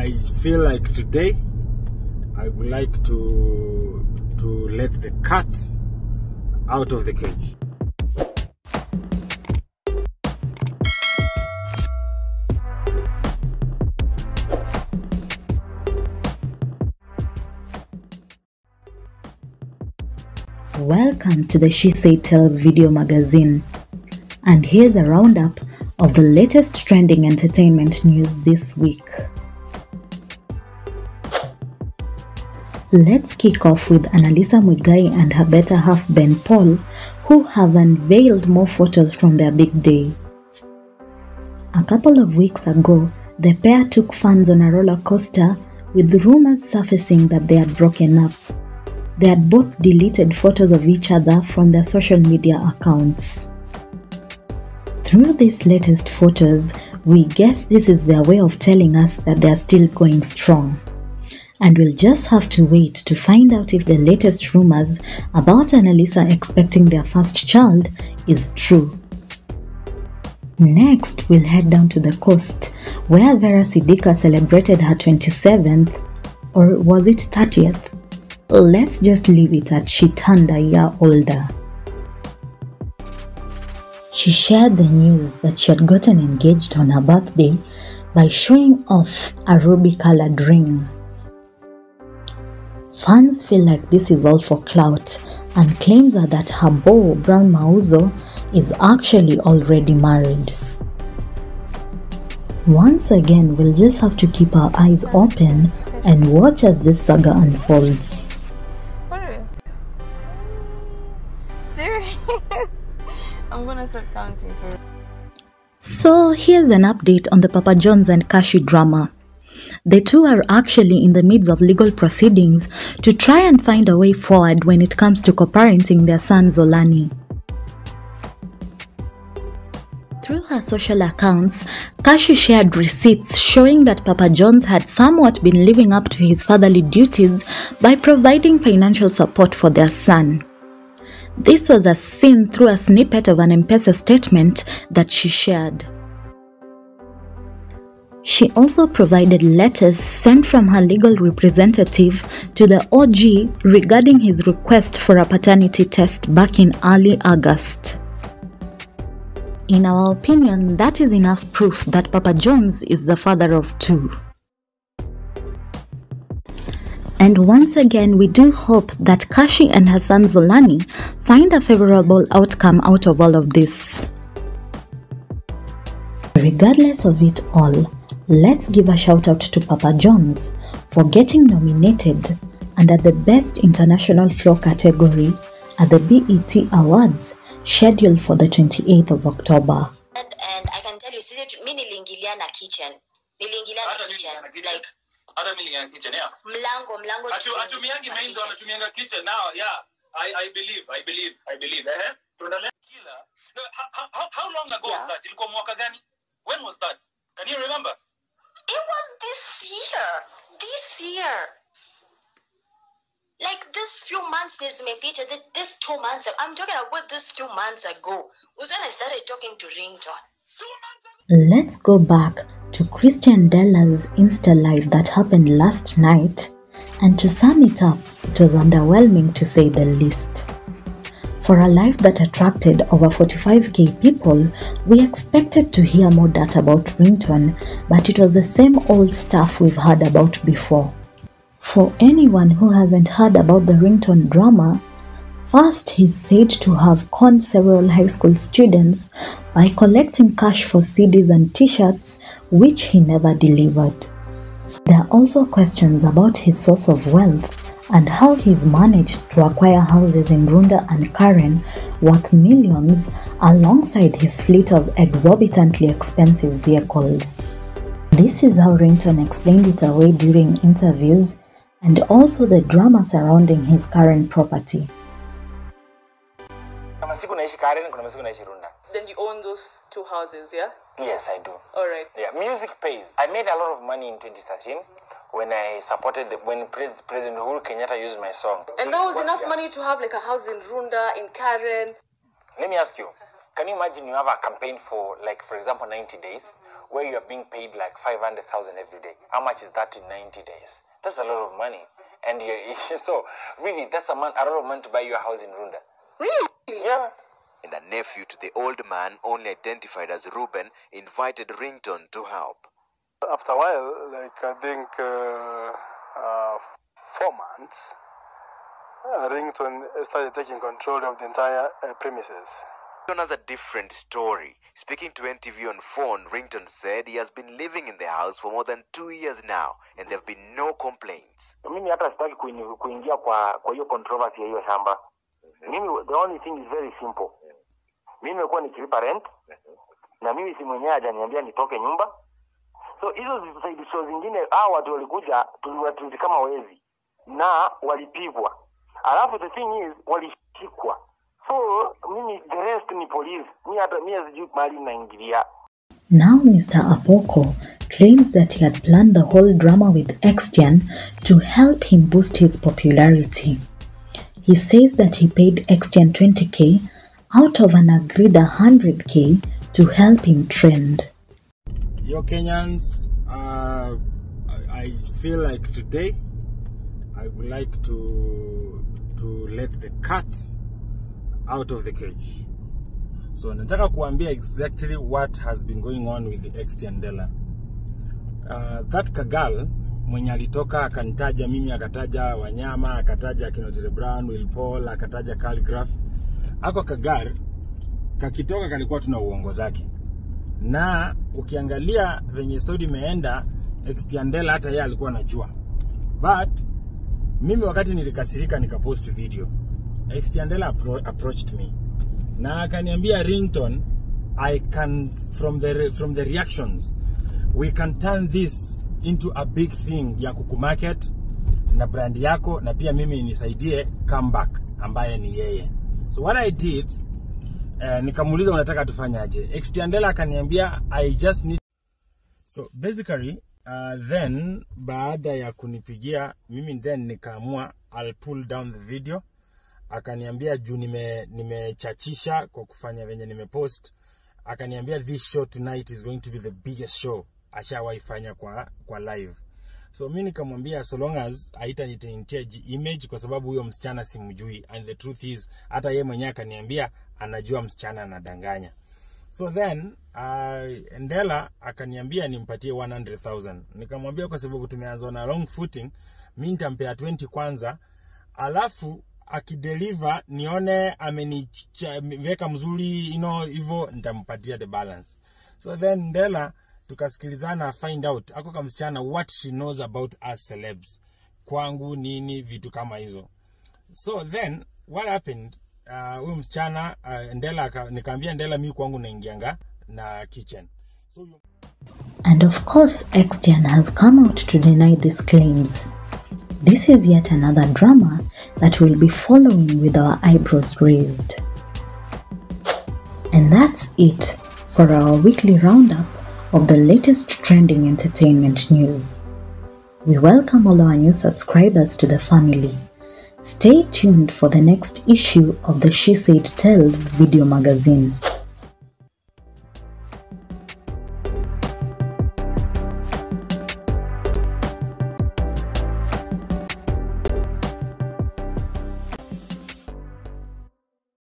I feel like today I would like to let the cat out of the cage. Welcome to the She Say Tells video magazine, and here's a roundup of the latest trending entertainment news this week. Let's kick off with Anerlisa Muigai and her better half Ben Paul, who have unveiled more photos from their big day. A couple of weeks ago, the pair took fans on a roller coaster, with rumors surfacing that they had broken up. They had both deleted photos of each other from their social media accounts. Through these latest photos, we guess this is their way of telling us that they are still going strong. And we'll just have to wait to find out if the latest rumors about Anerlisa expecting their first child is true. Next, we'll head down to the coast, where Vera Sidika celebrated her 27th, or was it 30th? Let's just leave it at she turned a year older. She shared the news that she had gotten engaged on her birthday by showing off a ruby-colored ring. Fans feel like this is all for clout and claims are that her beau, Brown Mauzo, is actually already married. Once again, we'll just have to keep our eyes open and watch as this saga unfolds. I'm gonna start counting for. So here's an update on the Papa John's and Cashy drama. The two are actually in the midst of legal proceedings to try and find a way forward when it comes to co-parenting their son Zolani. Through her social accounts, Cashy shared receipts showing that Papa John's had somewhat been living up to his fatherly duties by providing financial support for their son. This was as seen through a snippet of an M-Pesa statement that she shared. She also provided letters sent from her legal representative to the OG regarding his request for a paternity test back in early August. In our opinion, that is enough proof that Papa John's is the father of two. And once again, we do hope that Cashy and her son Zolani find a favorable outcome out of all of this. Regardless of it all, let's give a shout out to Papa John's for getting nominated under the Best International Flow category at the BET Awards scheduled for the 28th of October. And I can tell you, mimi niliingilia na kitchen. Like Other million kitchen, yeah. Mlango. Atumiangi main door, atumianga kitchen now, yeah. I believe. No, how long ago was that? Ilikuwa mwaka gani? When was that? Can you remember? It was this year. Like this few months, this 2 months. I'm talking about this 2 months ago. Was when I started talking to Ringtone. 2 months ago. Let's go back to Xtian Dela's Insta Live that happened last night, and to sum it up, it was underwhelming to say the least. For a live that attracted over 45k people, we expected to hear more data about Ringtone, but it was the same old stuff we've heard about before. For anyone who hasn't heard about the Ringtone drama, first, he's said to have conned several high school students by collecting cash for CDs and t-shirts, which he never delivered. There are also questions about his source of wealth and how he's managed to acquire houses in Runda and Karen worth millions alongside his fleet of exorbitantly expensive vehicles. This is how Ringtone explained it away during interviews, and also the drama surrounding his current property. Then you own those two houses, yeah? Yes, I do. All right. Yeah, music pays. I made a lot of money in 2013 when I supported when President Uhuru Kenyatta used my song. And that was enough money to have like a house in Runda, in Karen. Let me ask you, can you imagine you have a campaign for, like, for example, 90 days? where you are being paid like 500,000 every day. How much is that in 90 days? That's a lot of money. And so really, that's a lot of money to buy your house in Runda. Really? Yeah. And a nephew to the old man, only identified as Ruben, invited Ringtone to help. After a while, like I think 4 months, Ringtone started taking control of the entire premises. Ringtone has a different story. Speaking to NTV on phone, Ringtone said he has been living in the house for more than 2 years now, and there have been no complaints. Mimi hata sitaki kuingia kwa hiyo controversy ya hiyo shamba. Mimi, the only thing is very simple. Mimi nimekuwa nikilipa rent, na mimi si mwenyewe hajaniambia nitoke nyumba. So hizo side shows zingine hao watu walikuja tuliwatuzi kama wezi na walipigwa. Alafu the thing is walishikwa. So mimi the rest ni police. Mimi sijui mali naingilia. Now Mr. Apoko claims that he had planned the whole drama with Xtian to help him boost his popularity. He says that he paid Xtian 20k out of an agreed 100k to help him trend. Yo Kenyans, I feel like today I would like to let the cat out of the cage. So nataka kuambia exactly what has been going on with the Xtian Dela. That kagal mwenye alitoka akanitaja mimi, akataja wanyama, akataja Kinotile Brown, Will Paul, akataja Khaligraph. Ako kagar kakitoka kalikuwa tuna uongo zake. Na ukiangalia venye story imeenda, Xtian Dela hata yeye alikuwa anajua. But mimi wakati nilikasirika nikapost video, Xtian Dela approached me na akaniambia, Ringtone, I can from the reactions we can turn this into a big thing ya kukumarket na brand yako, na pia mimi nisaidie comeback ambaye ni yeye. So what I did, nikamuuliza unataka tufanyaje? Xtian Dela akaniambia I just need. So basically then baada ya kunipigia mimi, then nikaamua I'll pull down the video. Akaniambia juu nimechachisha kwa kufanya venye nimepost, akaniambia this show tonight is going to be the biggest show ashawahi fanya kwa live. So mimi nikamwambia so long as haitanitia image, kwa sababu huyo msichana simjui, and the truth is hata yeye mwenyewe akaniambia anajua msichana anadanganya. So then Dela akaniambia nimpatie 100,000. Nikamwambia kwa sababu tumeanza na long footing, mimi nitampea 20 kwanza, alafu akideliver nione ameniweka mzuri hivyo nitampatia the balance. So then Dela tukasikilizana, find out ako kama msichana what she knows about us celebs, kwangu nini, vitu kama hizo. So then what happened, huyu msichana Dela nikaambia Dela mimi kwangu naingianga na kitchen. So And of course Xtian has come out to deny these claims. This is yet another drama that we'll be following with our eyebrows raised. And that's it for our weekly roundup of the latest trending entertainment news. We welcome all our new subscribers to the family. Stay tuned for the next issue of the She Said Tells video magazine.